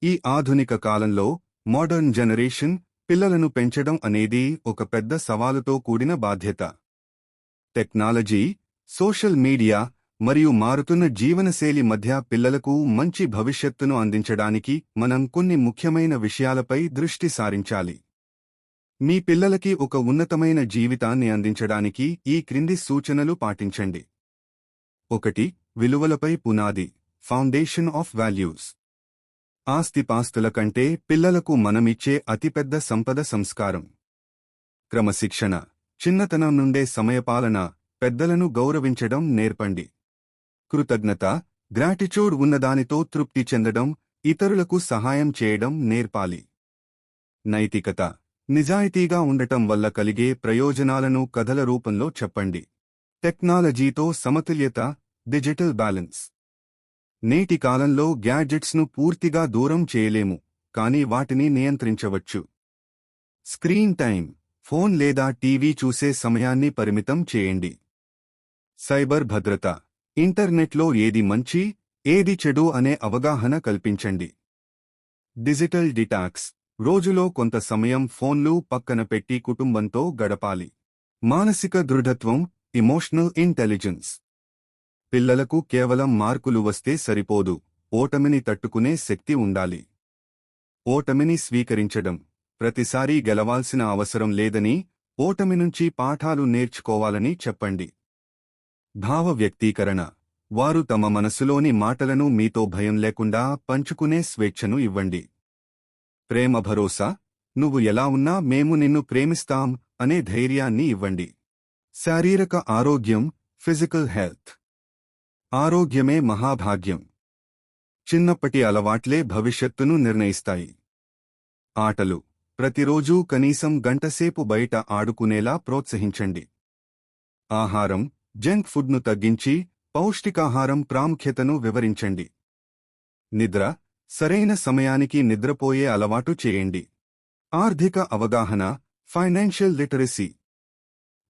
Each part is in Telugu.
ఈ ఆధునిక కాలంలో మోడర్న్ జనరేషన్ పిల్లలను పెంచడం అనేది ఒక పెద్ద సవాలుతో కూడిన బాధ్యత. టెక్నాలజీ, సోషల్ మీడియా మరియు మారుతున్న జీవనశైలి మధ్య పిల్లలకు మంచి భవిష్యత్తును అందించడానికి మనం కొన్ని ముఖ్యమైన విషయాలపై దృష్టి సారించాలి. మీ పిల్లలకి ఒక ఉన్నతమైన జీవితాన్ని అందించడానికి ఈ క్రింది సూచనలు పాటించండి. 1. విలువలపై పునాది, ఫౌండేషన్ ఆఫ్ వాల్యూస్. ఆస్తిపాస్తుల కంటే పిల్లలకు మనమిచ్చే అతిపెద్ద సంపద సంస్కారం. క్రమశిక్షణ, చిన్నతనం నుండే సమయపాలన, పెద్దలను గౌరవించడం నేర్పండి. కృతజ్ఞత, గ్రాటిట్యూడ్ ఉన్నదానితో తృప్తి చెందడం, ఇతరులకు సహాయం చేయడం నేర్పాలి. నైతికత, నిజాయితీగా ఉండటం వల్ల కలిగే ప్రయోజనాలను కథల రూపంలో చెప్పండి. టెక్నాలజీతో సమతుల్యత, డిజిటల్ బ్యాలెన్స్. నేటి కాలంలో గ్యాడ్జెట్స్ను పూర్తిగా దూరం చేయలేము, కానీ వాటిని నియంత్రించవచ్చు. స్క్రీన్ టైం, ఫోన్ లేదా టీవీ చూసే సమయాన్ని పరిమితం చేయండి. సైబర్ భద్రత, ఇంటర్నెట్లో ఏది మంచి, ఏది చెడు అనే అవగాహన కల్పించండి. డిజిటల్ డిటాక్స్, రోజులో కొంత సమయం ఫోన్లు పక్కన పెట్టి కుటుంబంతో గడపాలి. మానసిక దృఢత్వం, ఎమోషనల్ ఇంటెలిజెన్స్. పిల్లలకు కేవలం మార్కులు వస్తే సరిపోదు, ఓటమిని తట్టుకునే శక్తి ఉండాలి. ఓటమిని స్వీకరించడం, ప్రతిసారీ గెలవాల్సిన అవసరం లేదని, ఓటమి నుంచి పాఠాలు నేర్చుకోవాలని చెప్పండి. భావ వ్యక్తీకరణ, వారు తమ మనసులోని మాటలను మీతో భయం లేకుండా పంచుకునే స్వేచ్ఛను ఇవ్వండి. ప్రేమ భరోసా, నువ్వు ఎలా ఉన్నా మేము నిన్ను ప్రేమిస్తాం అనే ధైర్యాన్ని ఇవ్వండి. శారీరక ఆరోగ్యం, ఫిజికల్ హెల్త్. ఆరోగ్యమే మహాభాగ్యం. చిన్నప్పటి అలవాట్లే భవిష్యత్తును నిర్ణయిస్తాయి. ఆటలు, ప్రతిరోజూ కనీసం గంటసేపు బయట ఆడుకునేలా ప్రోత్సహించండి. ఆహారం, జంక్ ఫుడ్ను తగ్గించి పౌష్టికాహారం ప్రాముఖ్యతను వివరించండి. నిద్ర, సరైన సమయానికి నిద్రపోయే అలవాటు చేయండి. ఆర్థిక అవగాహన, ఫైనాన్షియల్ లిటరసీ.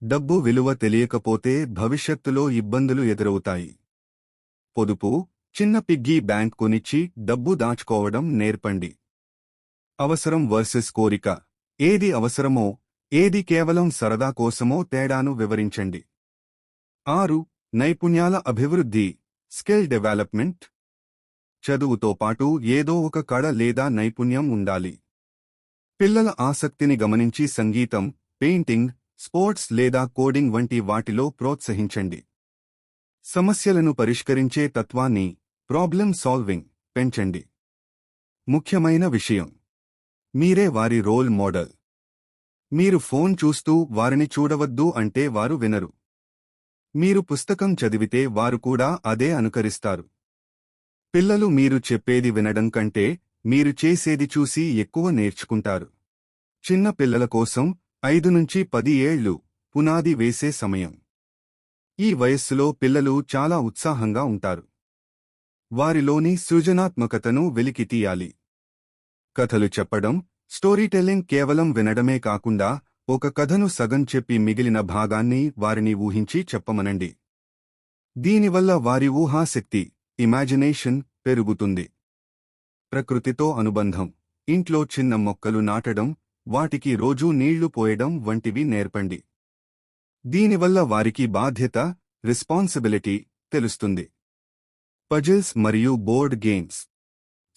డబ్బు విలువ తెలియకపోతే భవిష్యత్తులో ఇబ్బందులు ఎదురవుతాయి. పొదుపు, చిన్న పిగ్గీ బ్యాంక్ కొనిచ్చి డబ్బు దాచుకోవడం నేర్పండి. అవసరం వర్సెస్ కోరిక, ఏది అవసరమో, ఏది కేవలం సరదా కోసమో తేడాను వివరించండి. 6. నైపుణ్యాల అభివృద్ధి, స్కిల్ డెవలప్మెంట్. చదువుతో పాటు ఏదో ఒక కళ లేదా నైపుణ్యం ఉండాలి. పిల్లల ఆసక్తిని గమనించి సంగీతం, పెయింటింగ్, స్పోర్ట్స్ లేదా కోడింగ్ వంటి వాటిలో ప్రోత్సహించండి. సమస్యలను పరిష్కరించే తత్వాన్ని, ప్రాబ్లమ్ సాల్వింగ్, పెంచండి. ముఖ్యమైన విషయం, మీరే వారి రోల్ మోడల్. మీరు ఫోన్ చూస్తూ వారిని చూడవద్దు అంటే వారు వినరు. మీరు పుస్తకం చదివితే వారు కూడా అదే అనుకరిస్తారు. పిల్లలు మీరు చెప్పేది వినడం కంటే మీరు చేసేది చూసి ఎక్కువ నేర్చుకుంటారు. చిన్న పిల్లల కోసం 5 నుంచి 10 ఏళ్లు పునాది వేసే సమయం. ఈ వయస్సులో పిల్లలు చాలా ఉత్సాహంగా ఉంటారు. వారిలోని సృజనాత్మకతను వెలికితీయాలి. కథలు చెప్పడం, స్టోరీటెల్లింగ్ కేవలం వినడమే కాకుండా ఒక కథను సగం చెప్పి మిగిలిన భాగాన్ని వారిని ఊహించి చెప్పమనండి. దీనివల్ల వారి ఊహాశక్తి, ఇమాజినేషన్ పెరుగుతుంది. ప్రకృతితో అనుబంధం, ఇంట్లో చిన్న మొక్కలు నాటడం, వాటికి రోజూ నీళ్లు పోయడం వంటివి నేర్పండి. దీనివల్ల వారికి బాధ్యత, రెస్పాన్సిబిలిటీ తెలుస్తుంది. పజిల్స్ మరియు బోర్డ్ గేమ్స్.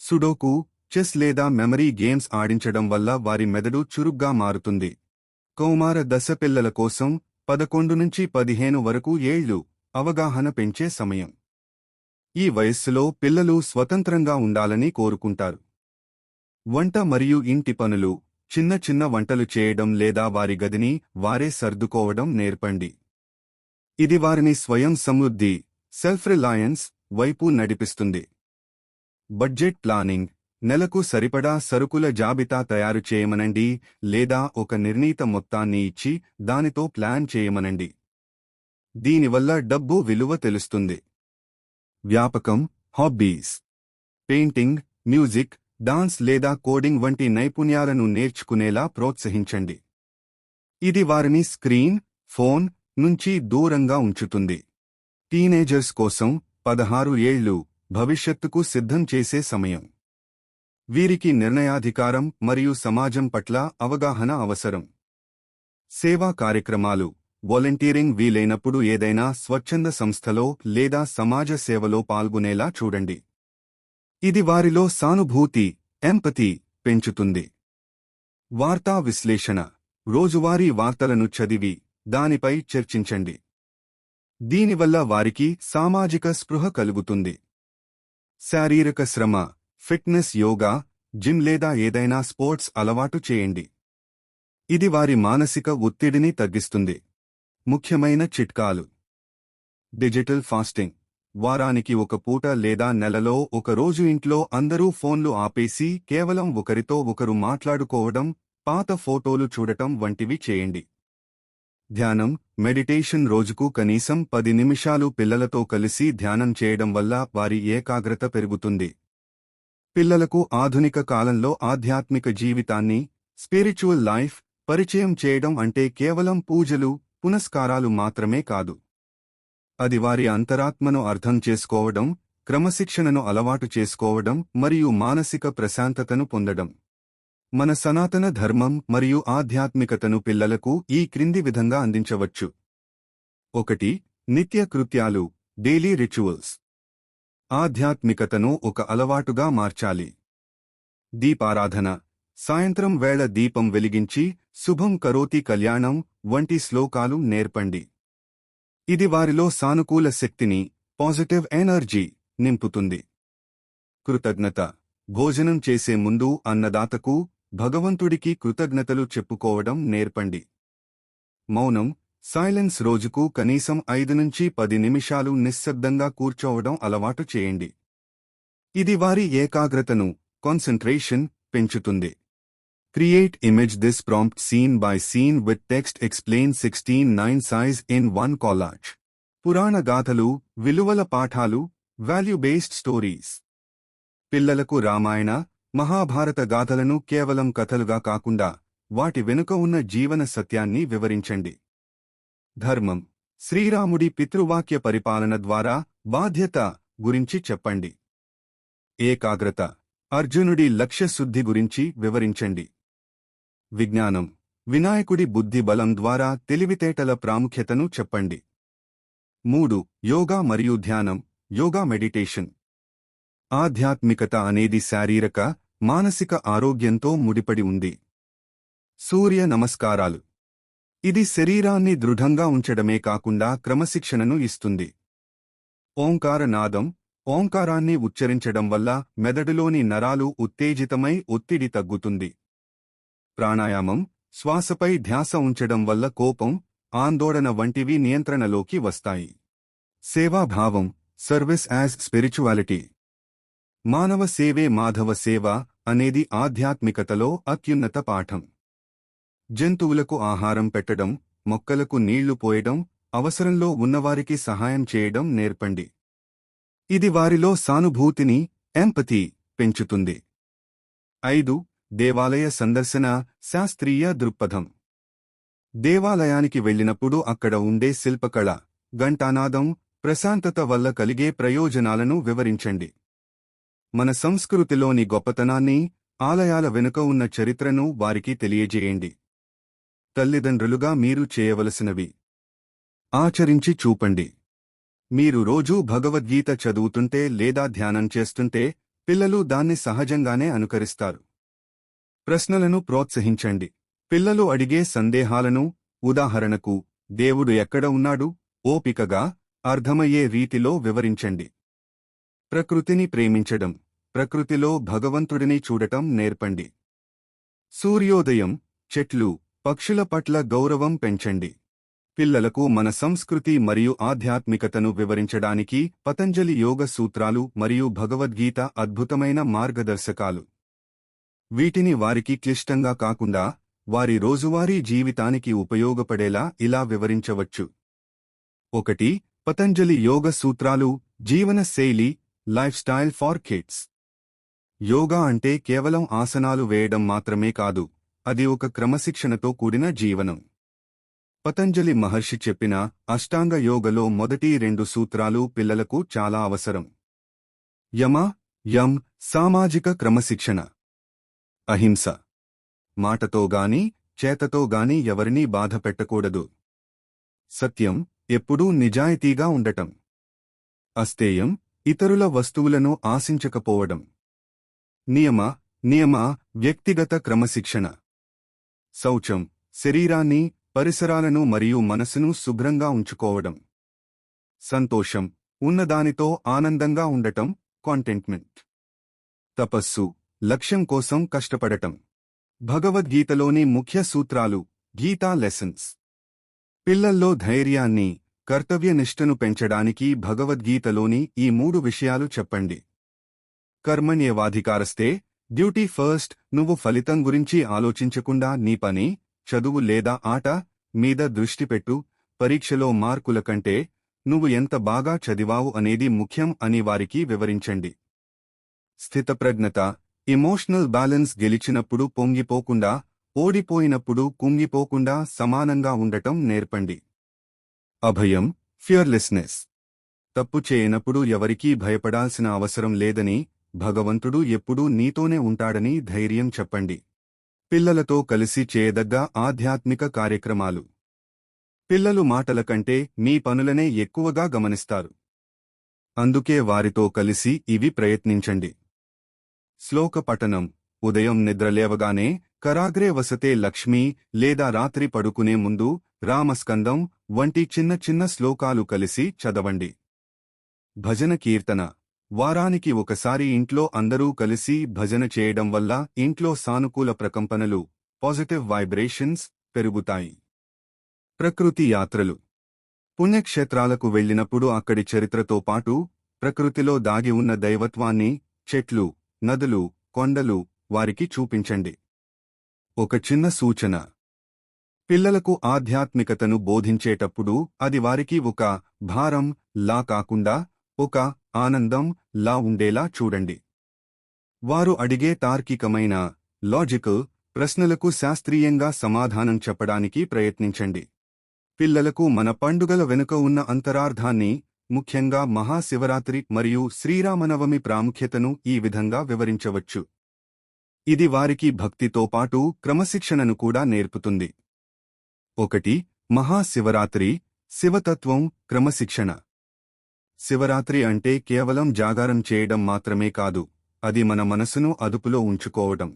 సుడోకు, చెస్ లేదా మెమరీ గేమ్స్ ఆడించడం వల్ల వారి మెదడు చురుగ్గా మారుతుంది. కౌమార దశ పిల్లల కోసం 11 నుంచి 15 వరకు ఏళ్లు అవగాహన పెంచే సమయం. ఈ వయస్సులో పిల్లలు స్వతంత్రంగా ఉండాలని కోరుకుంటారు. వంట మరియు ఇంటి పనులు, చిన్న చిన్న వంటలు చేయడం లేదా వారి గదిని వారే సర్దుకోవడం నేర్పండి. ఇది వారిని స్వయం సమృద్ధి, సెల్ఫ్ రిలయన్స్ వైపు నడిపిస్తుంది. బడ్జెట్ ప్లానింగ్, నెలకు సరిపడా సరుకుల జాబితా తయారు చేయమనండి లేదా ఒక నిర్ణీత మొత్తాన్ని ఇచ్చి దానితో ప్లాన్ చేయమనండి. దీనివల్ల డబ్బు విలువ తెలుస్తుంది. వ్యాపకం, హాబీస్. పెయింటింగ్, మ్యూజిక్, డాన్స్ లేదా కోడింగ్ వంటి నైపుణ్యాలను నేర్చుకునేలా ప్రోత్సహించండి. ఇది వారిని స్క్రీన్, ఫోన్ నుంచి దూరంగా ఉంచుతుంది. టీనేజర్స్ కోసం 16 ఏళ్లు భవిష్యత్తుకు సిద్ధం చేసే సమయం. వీరికి నిర్ణయాధికారం మరియు సమాజం పట్ల అవగాహన అవసరం. సేవా కార్యక్రమాలు, వాలంటీరింగ్ వీలైనప్పుడు ఏదైనా స్వచ్ఛంద సంస్థలో లేదా సమాజ సేవలో పాల్గొనేలా చూడండి. ఇది వారిలో సానుభూతి, ఎంపతి పెంచుతుంది. వార్తా విశ్లేషణ, రోజువారీ వార్తలను చదివి దానిపై చర్చించండి. దీనివల్ల వారికి సామాజిక స్పృహ కలుగుతుంది. శారీరక శ్రమ, ఫిట్నెస్, యోగా, జిమ్ లేదా ఏదైనా స్పోర్ట్స్ అలవాటు చేయండి. ఇది వారి మానసిక ఒత్తిడిని తగ్గిస్తుంది. ముఖ్యమైన చిట్కాలు: డిజిటల్ ఫాస్టింగ్, వారానికి ఒక పూట లేదా నెలలో ఒక రోజు ఇంట్లో అందరూ ఫోన్లు ఆపేసి కేవలం ఒకరితో ఒకరు మాట్లాడుకోవడం, పాత ఫోటోలు చూడటం వంటివి చేయండి. ధ్యానం, మెడిటేషన్, రోజుకు కనీసం 10 నిమిషాలు పిల్లలతో కలిసి ధ్యానం చేయడం వల్ల వారి ఏకాగ్రత పెరుగుతుంది. పిల్లలకు ఆధునిక కాలంలో ఆధ్యాత్మిక జీవితాన్ని, స్పిరిచువల్ లైఫ్ పరిచయం చేయడం అంటే కేవలం పూజలు, పునస్కారాలు మాత్రమే కాదు. అది వారి అంతరాత్మను అర్థం చేసుకోవడం, క్రమశిక్షణను అలవాటు చేసుకోవడం మరియు మానసిక ప్రశాంతతను పొందడం. మన సనాతన ధర్మం మరియు ఆధ్యాత్మికతను పిల్లలకు ఈ క్రింది విధంగా అందించవచ్చు. 1. నిత్య కృత్యాలు, డైలీ రిచువల్స్. ఆధ్యాత్మికతను ఒక అలవాటుగా మార్చాలి. దీపారాధన, సాయంత్రం వేళ దీపం వెలిగించి శుభం కరోతి కళ్యాణం వంటి శ్లోకాలు నేర్పండి. ఇది వారిలో సానుకూల శక్తిని, పాజిటివ్ ఎనర్జీ నింపుతుంది. కృతజ్ఞత, భోజనం చేసే ముందు అన్నదాతకు, భగవంతుడికి కృతజ్ఞతలు చెప్పుకోవడం నేర్పండి. మౌనం, సైలెన్స్, రోజుకు కనీసం 5 నుంచి 10 నిమిషాలు నిశ్శబ్దంగా కూర్చోవడం అలవాటు చేయండి. ఇది వారి ఏకాగ్రతను, కాన్సంట్రేషన్ పెంచుతుంది. Create image this prompt scene by scene with text explain 16:9 size in one collage. పురాణ గాథలు, విలువల పాఠాలు, వాల్యూ బేస్డ్ స్టోరీస్. పిల్లలకు రామాయణ, మహాభారత గాథలను కేవలం కథలుగా కాకుండా వాటి వెనుక ఉన్న జీవన సత్యాన్ని వివరించండి. ధర్మం, శ్రీరాముడి పితృవాక్య పరిపాలన ద్వారా బాధ్యత గురించి చెప్పండి. ఏకాగ్రత, అర్జునుడి లక్ష్యశుద్ధి గురించి వివరించండి. విజ్ఞానం, వినాయకుడి బుద్ధి బలం ద్వారా తెలివితేటల ప్రాముఖ్యతను చెప్పండి. 3. యోగా మరియు ధ్యానం, యోగా మెడిటేషన్. ఆధ్యాత్మికత అనేది శారీరక, మానసిక ఆరోగ్యంతో ముడిపడి ఉంది. సూర్య నమస్కారాలు, ఇది శరీరాన్ని దృఢంగా ఉంచడమే కాకుండా క్రమశిక్షణను ఇస్తుంది. ఓంకార నాదం, ఓంకారాన్ని ఉచ్చరించడం వల్ల మెదడులోని నరాలు ఉత్తేజితమై ఒత్తిడి తగ్గుతుంది. ప్రాణాయామం, శ్వాసపై ధ్యాస ఉంచడం వల్ల కోపం, ఆందోళన వంటివి నియంత్రణలోకి వస్తాయి. సేవాభావం, సర్వీస్ యాజ్ స్పిరిచువాలిటీ. మానవ సేవే మాధవ సేవ అనేది ఆధ్యాత్మికతలో అత్యున్నత పాఠం. జంతువులకు ఆహారం పెట్టడం, మొక్కలకు నీళ్లు పోయడం, అవసరంలో ఉన్నవారికి సహాయం చేయడం నేర్పండి. ఇది వారిలో సానుభూతిని, ఎంపతి పెంచుతుంది. 5. దేవాలయ సందర్శన, శాస్త్రీయ దృక్పథం. దేవాలయానికి వెళ్ళినప్పుడు అక్కడ ఉండే శిల్పకళ, ఘంటానాదం, ప్రశాంతత వల్ల కలిగే ప్రయోజనాలను వివరించండి. మన సంస్కృతిలోని గొప్పతనాన్ని, ఆలయాల వెనుక ఉన్న చరిత్రను వారికి తెలియజేయండి. తల్లిదండ్రులుగా మీరు చేయవలసినవి ఆచరించి చూపండి. మీరు రోజూ భగవద్గీత చదువుతుంటే లేదా ధ్యానం చేస్తుంటే పిల్లలు దాన్ని సహజంగానే అనుకరిస్తారు. ప్రశ్నలను ప్రోత్సహించండి. పిల్లలు అడిగే సందేహాలను, ఉదాహరణకు దేవుడు ఎక్కడ ఉన్నాడు, ఓపికగా, అర్థమయ్యే రీతిలో వివరించండి. ప్రకృతిని ప్రేమించడం, ప్రకృతిలో భగవంతుడిని చూడటం నేర్పండి. సూర్యోదయం, చెట్లు, పక్షుల పట్ల గౌరవం పెంచండి. పిల్లలకు మన సంస్కృతి మరియు ఆధ్యాత్మికతను వివరించడానికి పతంజలి యోగ సూత్రాలు మరియు భగవద్గీత అద్భుతమైన మార్గదర్శకాలు. వీటిని వారికి క్లిష్టంగా కాకుండా వారి రోజువారీ జీవితానికి ఉపయోగపడేలా ఇలా వివరించవచ్చు. 1. పతంజలి యోగ సూత్రాలు, జీవన శైలి, lifestyle for kids. Yoga అంటే కేవలం ఆసనాలు వేయడం మాత్రమే కాదు, అది ఒక క్రమశిక్షణతో కూడిన జీవనం. పతంజలి మహర్షి చెప్పిన అష్టాంగ యోగలో మొదటి 2 సూత్రాలు పిల్లలకు చాలా అవసరం. యమ, యం, సామాజిక క్రమశిక్షణ. అహింస. మాటతో గాని చేతతో గాని ఎవరినీ బాధ పెట్టకూడదు. సత్యం, ఎప్పుడూ నిజాయితీగా ఉండటం. అస్తేయం, ఇతరుల వస్తువులను ఆశించకపోవడం. నియమ వ్యక్తిగత క్రమశిక్షణ. శౌచం, శరీరాన్ని, పరిసరాలను మరియు మనసును శుభ్రంగా ఉంచుకోవడం. సంతోషం, ఉన్నదానితో ఆనందంగా ఉండటం, కాంటెంట్మెంట్. తపస్సు, లక్ష్యం కోసం కష్టపడటం. భగవద్గీతలోని ముఖ్య సూత్రాలు. గీతా లెసన్స్. పిల్లల్లో ధైర్యాన్ని, కర్తవ్యనిష్టను పెంచడానికి భగవద్గీతలోని ఈ 3 విషయాలు చెప్పండి. కర్మణ్యేవాధికారస్తే, డ్యూటీ ఫస్ట్. నువ్వు ఫలితం గురించి ఆలోచించకుండా నీ పని, చదువు లేదా ఆట మీద దృష్టి పెట్టు. పరీక్షలో మార్కుల కంటే నువ్వు ఎంత బాగా చదివావు అనేది ముఖ్యం అని వారికి వివరించండి. స్థితప్రజ్ఞత, ఎమోషనల్ బ్యాలెన్స్. గెలిచినప్పుడు పొంగిపోకుండా, ఓడిపోయినప్పుడు కుంగిపోకుండా సమానంగా ఉండటం నేర్పండి. అభయం, ఫియర్లెస్నెస్. తప్పు చేయనప్పుడు ఎవరికీ భయపడాల్సిన అవసరం లేదని, భగవంతుడు ఎప్పుడూ నీతోనే ఉంటాడని ధైర్యం చెప్పండి. పిల్లలతో కలిసి చేయదగ్గ ఆధ్యాత్మిక కార్యక్రమాలు. పిల్లలు మాటల కంటే మీ పనులనే ఎక్కువగా గమనిస్తారు. అందుకే వారితో కలిసి ఇవి ప్రయత్నించండి. శ్లోక పఠనం. ఉదయం నిద్రలేవగానే కరాగ్రే వసతే లక్ష్మీ లేదా రాత్రి పడుకునే ముందు రామస్కందం వంటి చిన్న చిన్న శ్లోకాలు కలిసి చదవండి. భజన కీర్తన. వారానికి ఒకసారి ఇంట్లో అందరూ కలిసి భజన చేయడం వల్ల ఇంట్లో సానుకూల ప్రకంపనలు, పాజిటివ్ వైబ్రేషన్స్ పెరుగుతాయి. ప్రకృతి యాత్రలు. పుణ్యక్షేత్రాలకు వెళ్ళినప్పుడు అక్కడి చరిత్రతో పాటు ప్రకృతిలో దాగి ఉన్న దైవత్వాన్ని, చెట్లు, నదులు, కొండలు వారికి చూపించండి. ఒక చిన్న సూచన. పిల్లలకు ఆధ్యాత్మికతను బోధించేటప్పుడు అది వారికి ఒక భారం లా కాకుండా ఒక ఆనందం లా ఉండేలా చూడండి. వారు అడిగే తార్కికమైన, లాజికల్ ప్రశ్నలకు శాస్త్రీయంగా సమాధానం చెప్పడానికి ప్రయత్నించండి. పిల్లలకు మన పండుగల వెనుక ఉన్న అంతరార్థాన్ని, ముఖ్యంగా మహాశివరాత్రి మరియు శ్రీరామనవమి ప్రాముఖ్యతను ఈ విధంగా వివరించవచ్చు. ఇది వారికి భక్తితో పాటు క్రమశిక్షణను కూడా నేర్పుతుంది. 1. మహాశివరాత్రి. శివతత్వం, క్రమశిక్షణ. శివరాత్రి అంటే కేవలం జాగారం చేయడం మాత్రమే కాదు, అది మన మనసును అదుపులో ఉంచుకోవడం.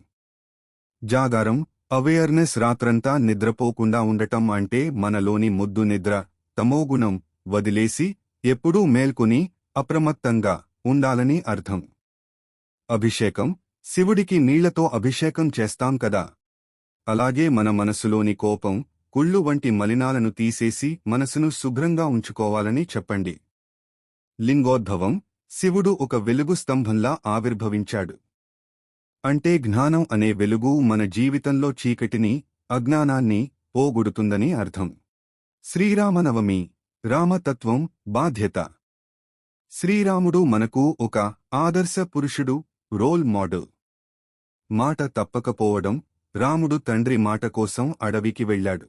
జాగారం, అవేర్నెస్. రాత్రంతా నిద్రపోకుండా ఉండటం అంటే మనలోని ముద్దు నిద్ర, తమోగుణం వదిలేసి ఎప్పుడూ మేల్కొని అప్రమత్తంగా ఉండాలని అర్థం. అభిషేకం. శివుడికి నీళ్లతో అభిషేకం చేస్తాం కదా, అలాగే మన మనసులోని కోపం, కుళ్ళు వంటి మలినాలను తీసేసి మనసును శుభ్రంగా ఉంచుకోవాలని చెప్పండి. లింగోద్భవం. శివుడు ఒక వెలుగు స్తంభంలా ఆవిర్భవించాడు. అంటే జ్ఞానం అనే వెలుగు మన జీవితంలో చీకటిని, అజ్ఞానాన్ని పోగొడుతుందని అర్థం. శ్రీరామనవమి. రామతత్వం, బాధ్యత. శ్రీరాముడు మనకు ఒక ఆదర్శ పురుషుడు, రోల్ మోడల్. మాట తప్పకపోవడం. రాముడు తండ్రి మాట కోసం అడవికి వెళ్ళాడు.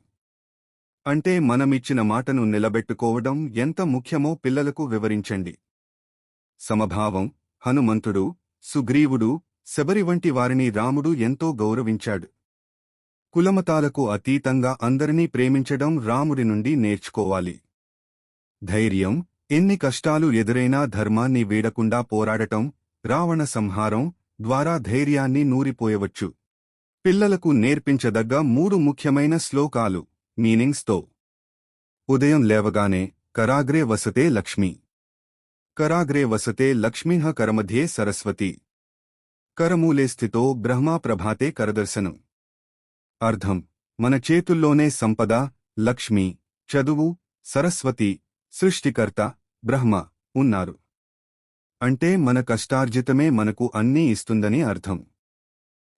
అంటే మనమిచ్చిన మాటను నిలబెట్టుకోవడం ఎంత ముఖ్యమో పిల్లలకు వివరించండి. సమభావం. హనుమంతుడు, సుగ్రీవుడు, శబరి వంటి వారిని రాముడు ఎంతో గౌరవించాడు. కులమతాలకు అతీతంగా అందరినీ ప్రేమించడం రాముడి నుండి నేర్చుకోవాలి. ధైర్యం. ఎన్ని కష్టాలు ఎదురైనా ధర్మాన్ని వీడకుండా పోరాడటం. రావణ సంహారం ద్వారా ధైర్యాన్ని నూరిపోయవచ్చు. పిల్లలకు నేర్పించదగ్గ 3 ముఖ్యమైన శ్లోకాలు, మీనింగ్స్తో. ఉదయం లేవగానే కరాగ్రే వసతే లక్ష్మీ. కరాగ్రే వసతే లక్ష్మీః కరమధ్యే సరస్వతి. కరమూలే స్థితో బ్రహ్మా ప్రభాతే కరదర్శనం. అర్థం. మన చేతుల్లోనే సంపద, లక్ష్మి, చదువు, సరస్వతి, సృష్టికర్త, బ్రహ్మ ఉన్నారు. అంటే మన కష్టార్జితమే మనకు అన్నీ ఇస్తుందని అర్థం.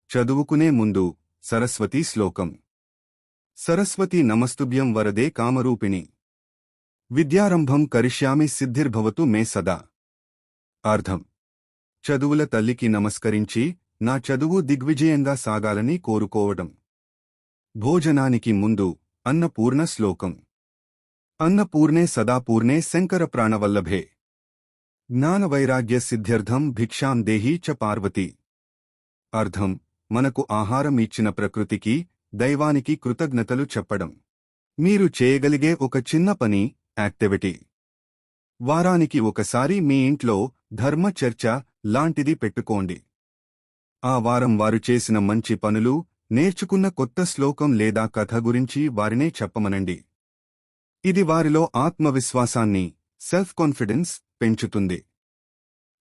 చదువుకునే ముందు సరస్వతి శ్లోకం. సరస్వతి నమస్తుభ్యం వరదే కామరూపిణి. విద్యారంభం కరిష్యామి సిద్ధిర్భవతు మే సదా. అర్థం. చదువుల తల్లికి నమస్కరించి నా చదువు దిగ్విజయంగా సాగాలని కోరుకోవడం. భోజనానికి ముందు అన్నపూర్ణ శ్లోకం. అన్నపూర్ణే సదాపూర్ణే శంకర ప్రాణవల్లభే. జ్ఞానవైరాగ్య సిద్ధ్యర్థం భిక్షాం దేహీ చ పార్వతి. అర్థం. మనకు ఆహారం ఇచ్చిన ప్రకృతికి, దైవానికి కృతజ్ఞతలు చెప్పడం. మీరు చేయగలిగే ఒక చిన్న పని, యాక్టివిటీ. వారానికి ఒకసారి మీ ఇంట్లో ధర్మ చర్చ లాంటిది పెట్టుకోండి. ఆ వారం వారు చేసిన మంచి పనులు, నేర్చుకున్న కొత్త శ్లోకం లేదా కథ గురించి వారినే చెప్పమనండి. ఇది వారిలో ఆత్మవిశ్వాసాన్ని, సెల్ఫ్ కాన్ఫిడెన్స్ పెంచుతుంది.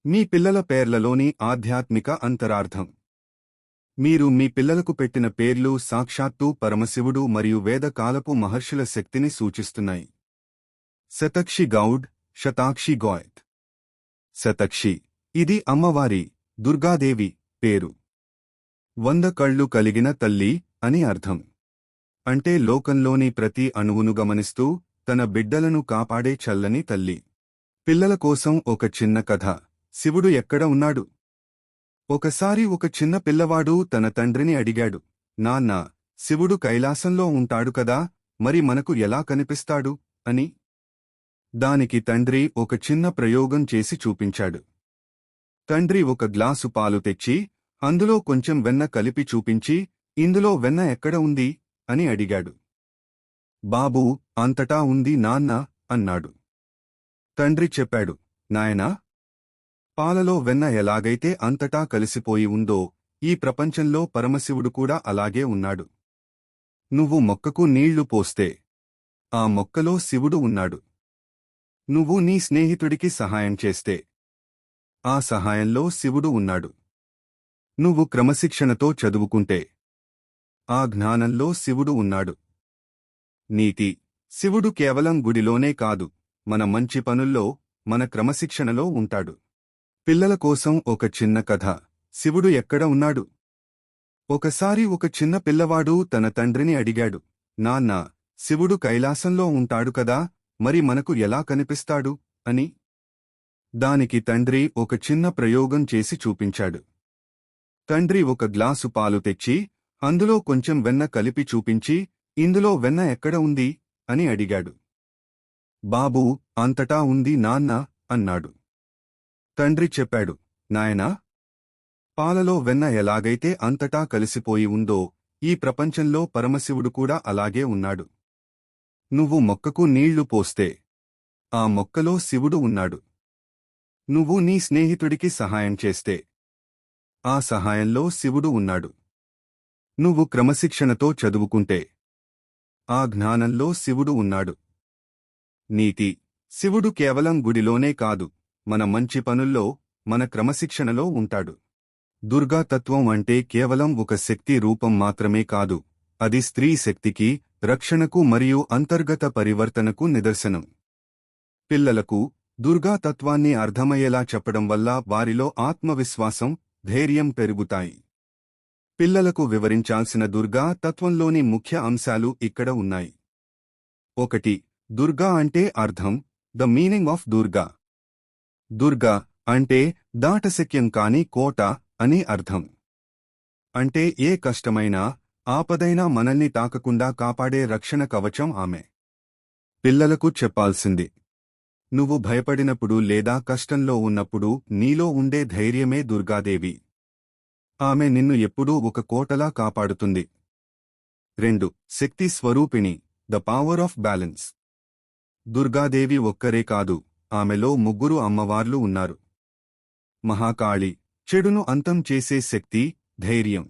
మీ పిల్లల పేర్లలోని ఆధ్యాత్మిక అంతరార్థం. మీరు మీ పిల్లలకు పెట్టిన పేర్లు సాక్షాత్తు పరమశివుడు మరియు వేదకాలపు మహర్షుల శక్తిని సూచిస్తున్నాయి. శతక్షి గౌడ్, శతాక్షి గోయత్. శతక్షి, ఇది అమ్మవారి, దుర్గాదేవి పేరు. 100 కళ్ళు కలిగిన తల్లి అని అర్థం. అంటే లోకంలోని ప్రతి అణువును గమనిస్తూ తన బిడ్డలను కాపాడే చల్లని తల్లి. పిల్లల కోసం ఒక చిన్న కథ. శివుడు ఎక్కడ ఉన్నాడు? ఒకసారి ఒక చిన్న పిల్లవాడు తన తండ్రిని అడిగాడు, నాన్నా, శివుడు కైలాసంలో ఉంటాడు కదా, మరి మనకు ఎలా కనిపిస్తాడు అని. దానికి తండ్రి ఒక చిన్న ప్రయోగం చేసి చూపించాడు. తండ్రి ఒక గ్లాసు పాలు తెచ్చి అందులో కొంచెం వెన్న కలిపి చూపించి, ఇందులో వెన్న ఎక్కడ ఉంది అని అడిగాడు. బాబూ, అంతటా ఉంది నాన్నా అన్నాడు. తండ్రి చెప్పాడు, నాయనా, పాలలో వెన్న ఎలాగైతే అంతటా కలిసిపోయి ఉందో, ఈ ప్రపంచంలో పరమశివుడు కూడా అలాగే ఉన్నాడు. నువ్వు మొక్కకు నీళ్లు పోస్తే ఆ మొక్కలో శివుడు ఉన్నాడు. నువ్వు నీ స్నేహితుడికి సహాయం చేస్తే ఆ సహాయంలో శివుడు ఉన్నాడు. నువ్వు క్రమశిక్షణతో చదువుకుంటే ఆ జ్ఞానంలో శివుడు ఉన్నాడు. నీతి. శివుడు కేవలం గుడిలోనే కాదు, మన మంచి పనుల్లో, మన క్రమశిక్షణలో ఉంటాడు. పిల్లల కోసం ఒక చిన్న కథ. శివుడు ఎక్కడ ఉన్నాడు? ఒకసారి ఒక చిన్న పిల్లవాడు తన తండ్రిని అడిగాడు, నాన్నా, శివుడు కైలాసంలో ఉంటాడు కదా, మరి మనకు ఎలా కనిపిస్తాడు అని. దానికి తండ్రి ఒక చిన్న ప్రయోగం చేసి చూపించాడు. తండ్రి ఒక గ్లాసు పాలు తెచ్చి అందులో కొంచెం వెన్న కలిపి చూపించి, ఇందులో వెన్న ఎక్కడ ఉంది అని అడిగాడు. బాబూ, అంతటా ఉంది నాన్నా అన్నాడు. తండ్రి చెప్పాడు, నాయనా, పాలలో వెన్న ఎలాగైతే అంతటా కలిసిపోయి ఉందో, ఈ ప్రపంచంలో పరమశివుడు కూడా అలాగే ఉన్నాడు. నువ్వు మొక్కకు నీళ్లు పోస్తే ఆ మొక్కలో శివుడు ఉన్నాడు. నువ్వు నీ స్నేహితుడికి సహాయం చేస్తే ఆ సహాయంలో శివుడు ఉన్నాడు. నువ్వు క్రమశిక్షణతో చదువుకుంటే ఆ జ్ఞానంలో శివుడు ఉన్నాడు. నీతి. శివుడు కేవలం గుడిలోనే కాదు, మన మంచి పనుల్లో, మన క్రమశిక్షణలో ఉంటాడు. దుర్గాతత్వం అంటే కేవలం ఒక శక్తి రూపం మాత్రమే కాదు, అది స్త్రీ శక్తికి, రక్షణకు మరియు అంతర్గత పరివర్తనకు నిదర్శనం. పిల్లలకు దుర్గాతత్వాన్ని అర్థమయ్యేలా చెప్పడం వల్ల వారిలో ఆత్మవిశ్వాసం, ధైర్యం పెరుగుతాయి. పిల్లలకు వివరించాల్సిన దుర్గా తత్వంలోని ముఖ్య అంశాలు ఇక్కడ ఉన్నాయి. 1. దుర్గా అంటే అర్థం. The meaning of Durga. Durga అంటే దాటశక్యం కాని కోట అని అర్థం. అంటే ఏ కష్టమైనా, ఆపదైనా మనల్ని తాకకుండా కాపాడే రక్షణ కవచం ఆమె. పిల్లలకు చెప్పాల్సింది. నువ్వు భయపడినప్పుడు లేదా కష్టంలో ఉన్నప్పుడు నీలో ఉండే ధైర్యమే దుర్గాదేవి. ఆమె నిన్ను ఎప్పుడూ ఒక కోటలా కాపాడుతుంది. 2. శక్తి స్వరూపిణి. The power of balance. Durgadevi ఒక్కరే కాదు, ఆమెలో 3 అమ్మవార్లు ఉన్నారు. మహాకాళి, చెడును అంతం చేసే శక్తి, ధైర్యం.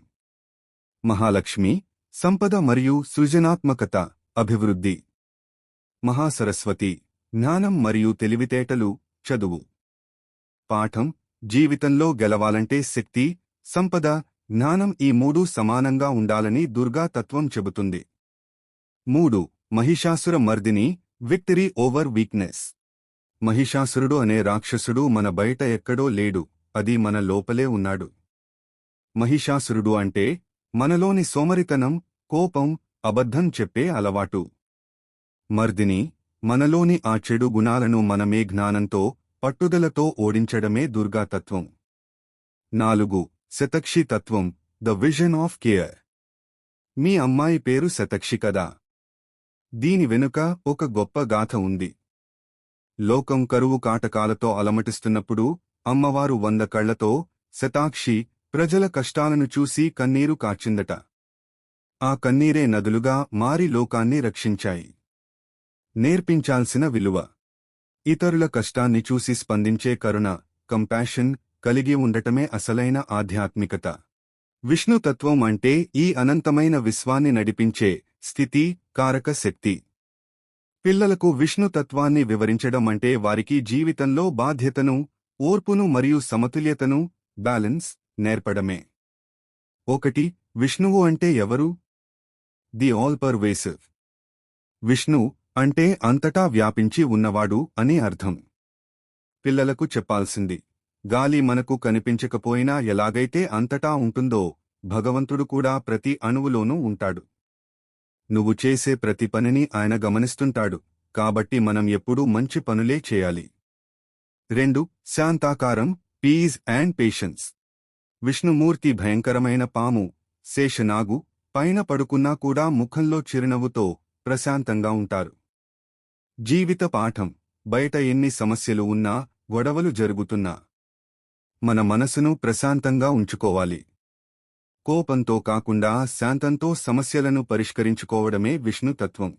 మహాలక్ష్మి, సంపద మరియు సృజనాత్మకత, అభివృద్ధి. మహాసరస్వతి, జ్ఞానం మరియు తెలివితేటలు, చదువు. పాఠం. జీవితంలో గెలవాలంటే శక్తి, సంపద, జ్ఞానం ఈ 3 సమానంగా ఉండాలని దుర్గా తత్వం చెబుతుంది. 3. Mahishasura Mardini. Victory over weakness. మహిషాసురుడు అనే రాక్షసుడు మన బయట ఎక్కడో లేడు, అది మన లోపలే ఉన్నాడు. మహిషాసురుడు అంటే మనలోని సోమరితనం, కోపం, అబద్ధం చెప్పే అలవాటు. మర్దిని, మనలోని ఆ చెడు గుణాలను మనమే జ్ఞానంతో, పట్టుదలతో ఓడించడమే దుర్గాతత్వం. 4. శతక్షి తత్వం. The vision of care. మీ అమ్మాయి పేరు శతక్షి కదా. దీని వెనుక ఒక గొప్ప గాథ ఉంది. లోకం కరువు కాటకాలతో అలమటిస్తున్నప్పుడు అమ్మవారు 100 కళ్లతో, శతాక్షి, ప్రజల కష్టాలను చూసి కన్నీరు కార్చిందట. ఆ కన్నీరే నదులుగా మారి లోకాన్ని రక్షించాయి. నేర్పించాల్సిన విలువ. ఇతరుల కష్టాన్ని చూసి స్పందించే కరుణ, కంపాషన్ కలిగి ఉండటమే అసలైన ఆధ్యాత్మికత. విష్ణుతత్వం అంటే ఈ అనంతమైన విశ్వాన్ని నడిపించే స్థితి, కారక శక్తి. పిల్లలకు విష్ణుతత్వాన్ని వివరించడం అంటే వారికి జీవితంలో బాధ్యతను, ఓర్పును మరియు సమతుల్యతను, బ్యాలెన్స్ నేర్పడమే. 1. విష్ణువు అంటే ఎవరు? The all pervasive. విష్ణు అంటే అంతటా వ్యాపించి ఉన్నవాడు అని అర్థం. పిల్లలకు చెప్పాల్సింది, గాలి మనకు కనిపించకపోయినా ఎలాగైతే అంతటా ఉంటుందో, భగవంతుడు కూడా ప్రతి అణువులోనూ ఉంటాడు. నువ్వు చేసే ప్రతి పనిని ఆయన గమనిస్తుంటాడు, కాబట్టి మనం ఎప్పుడూ మంచి పనులే చేయాలి. 2. శాంతాకారం, పీస్ అండ్ పేషెన్స్. విష్ణుమూర్తి భయంకరమైన పాము, శేషనాగు పైన పడుకున్నా కూడా ముఖంలో చిరునవ్వుతో ప్రశాంతంగా ఉంటారు. జీవిత పాఠం. బయట ఎన్ని సమస్యలు ఉన్నా, గొడవలు జరుగుతున్నా మన మనసును ప్రశాంతంగా ఉంచుకోవాలి. కోపంతో కాకుండా శాంతంతో సమస్యలను పరిష్కరించుకోవడమే విష్ణుతత్వం.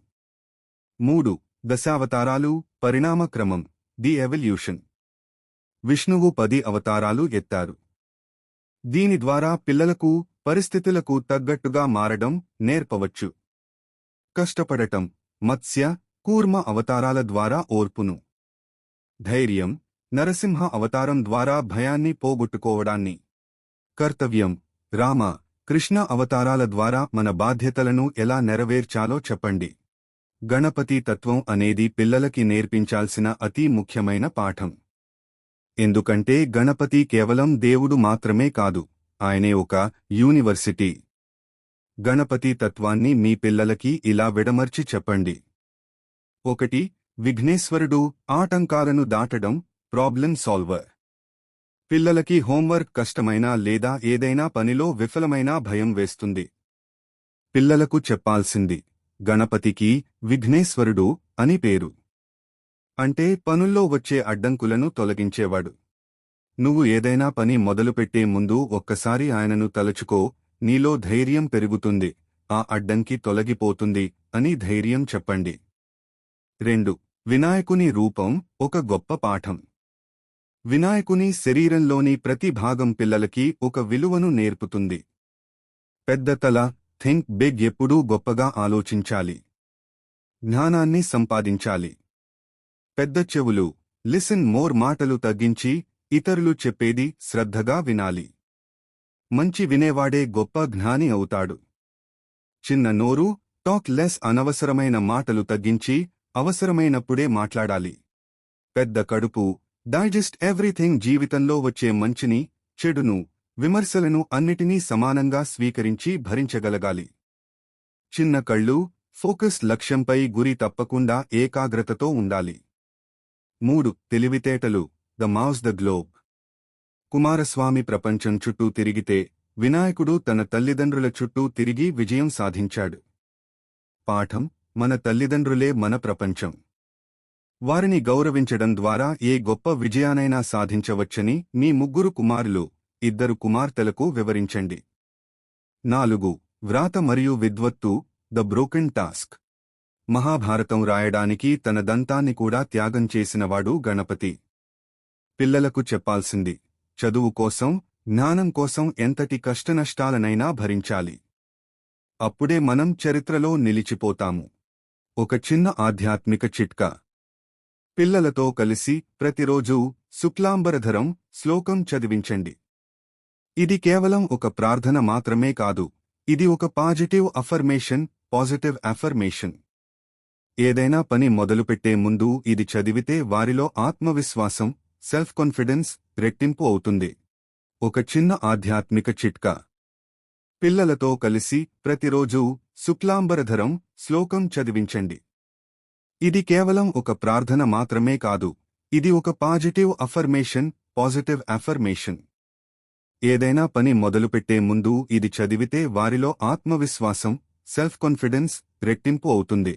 3. దశావతారాలు, పరిణామక్రమం, ది ఎవల్యూషన్. విష్ణువు 10 అవతారాలు ఎత్తారు. దీని ద్వారా పిల్లలకు పరిస్థితులకు తగ్గట్టుగా మారడం నేర్పవచ్చు. కష్టపడటం, మత్స్య, కూర్మ అవతారాల ద్వారా ఓర్పును, ధైర్యం, నరసింహ అవతారం ద్వారా భయాన్ని పోగొట్టుకోవడాన్ని, కర్తవ్యం, రామ, కృష్ణ అవతారాల ద్వారా మన బాధ్యతలను ఎలా నెరవేర్చాలో చెప్పండి. గణపతి తత్వం అనేది పిల్లలకి నేర్పించాల్సిన అతి ముఖ్యమైన పాఠం. ఎందుకంటే గణపతి కేవలం దేవుడు మాత్రమే కాదు, ఆయనే ఒక యూనివర్సిటీ. గణపతి తత్వాన్ని మీ పిల్లలకి ఇలా విడమర్చి చెప్పండి. 1. విఘ్నేశ్వరుడు, ఆటంకాలను దాటడం, ప్రాబ్లమ్ సాల్వర్. పిల్లలకి హోంవర్క్ కష్టమైనా లేదా ఏదైనా పనిలో విఫలమైనా భయం వేస్తుంది. పిల్లలకు చెప్పాల్సింది, గణపతికి విఘ్నేశ్వరుడు అని పేరు. అంటే పనుల్లో వచ్చే అడ్డంకులను తొలగించేవాడు. నువ్వు ఏదైనా పని మొదలుపెట్టే ముందు ఒక్కసారి ఆయనను తలుచుకో, నీలో ధైర్యం పెరుగుతుంది, ఆ అడ్డంకి తొలగిపోతుంది అని ధైర్యం చెప్పండి. 2. వినాయకుని రూపం, ఒక గొప్ప పాఠం. వినాయకుని శరీరంలోని ప్రతి భాగం పిల్లలకి ఒక విలువను నేర్పుతుంది. పెద్ద తల, థింక్ బిగ్, ఎప్పుడూ గొప్పగా ఆలోచించాలి. జ్ఞానాన్ని సంపాదించాలి. పెద్ద చెవులు, లిసన్ మోర్, మాటలు తగ్గించి ఇతరులు చెప్పేది శ్రద్ధగా వినాలి. మంచి వినేవాడే గొప్ప జ్ఞాని అవుతాడు. చిన్న నోరు, టాక్ లెస్, అనవసరమైన మాటలు తగ్గించి అవసరమైనప్పుడే మాట్లాడాలి. పెద్ద కడుపు, డైజెస్ట్ ఎవ్రీథింగ్, జీవితంలో వచ్చే మంచిని, చెడును, విమర్శలను అన్నిటినీ సమానంగా స్వీకరించి భరించగలగాలి. చిన్న కళ్ళు, ఫోకస్, లక్ష్యంపై గురి తప్పకుండా ఏకాగ్రతతో ఉండాలి. 3. తెలివితేటలు, the mouse the globe. Kumaraswamy ప్రపంచం చుట్టూ తిరిగితే, వినాయకుడు తన తల్లిదండ్రుల చుట్టూ తిరిగి విజయం సాధించాడు. పాఠం: మన తల్లిదండ్రులే మన ప్రపంచం. వారిని గౌరవించడం ద్వారా ఏ గొప్ప విజయానైనా సాధించవచ్చని మీ 3 కుమారులు, 2 కుమార్తెలకు వివరించండి. 4. వ్రాత మరియు విద్వత్తు, ద బ్రోకెన్ టాస్క్. మహాభారతం రాయడానికి తన దంతాన్ని కూడా త్యాగం చేసినవాడు గణపతి. పిల్లలకు చెప్పాల్సింది, చదువు కోసం, జ్ఞానం కోసం ఎంతటి కష్టనష్టాలనైనా భరించాలి. అప్పుడే మనం చరిత్రలో నిలిచిపోతాము. ఒక చిన్న ఆధ్యాత్మిక చిట్కా. పిల్లలతో కలిసి ప్రతిరోజూ శుక్లాంబరధరం శ్లోకం చదివించండి. ఇది కేవలం ఒక ప్రార్థన మాత్రమే కాదు, ఇది ఒక పాజిటివ్ అఫర్మేషన్. ఏదైనా పని మొదలుపెట్టే ముందు ఇది చదివితే వారిలో ఆత్మవిశ్వాసం, సెల్ఫ్ కాన్ఫిడెన్స్ రెట్టింపు అవుతుంది. ఒక చిన్న ఆధ్యాత్మిక చిట్కా. పిల్లలతో కలిసి ప్రతిరోజూ శుక్లాంబరధరం శ్లోకం చదివించండి. ఇది కేవలం ఒక ప్రార్థన మాత్రమే కాదు, ఇది ఒక పాజిటివ్ అఫర్మేషన్. ఏదైనా పని మొదలుపెట్టే ముందు ఇది చదివితే వారిలో ఆత్మవిశ్వాసం, సెల్ఫ్ కాన్ఫిడెన్స్ రెట్టింపు అవుతుంది.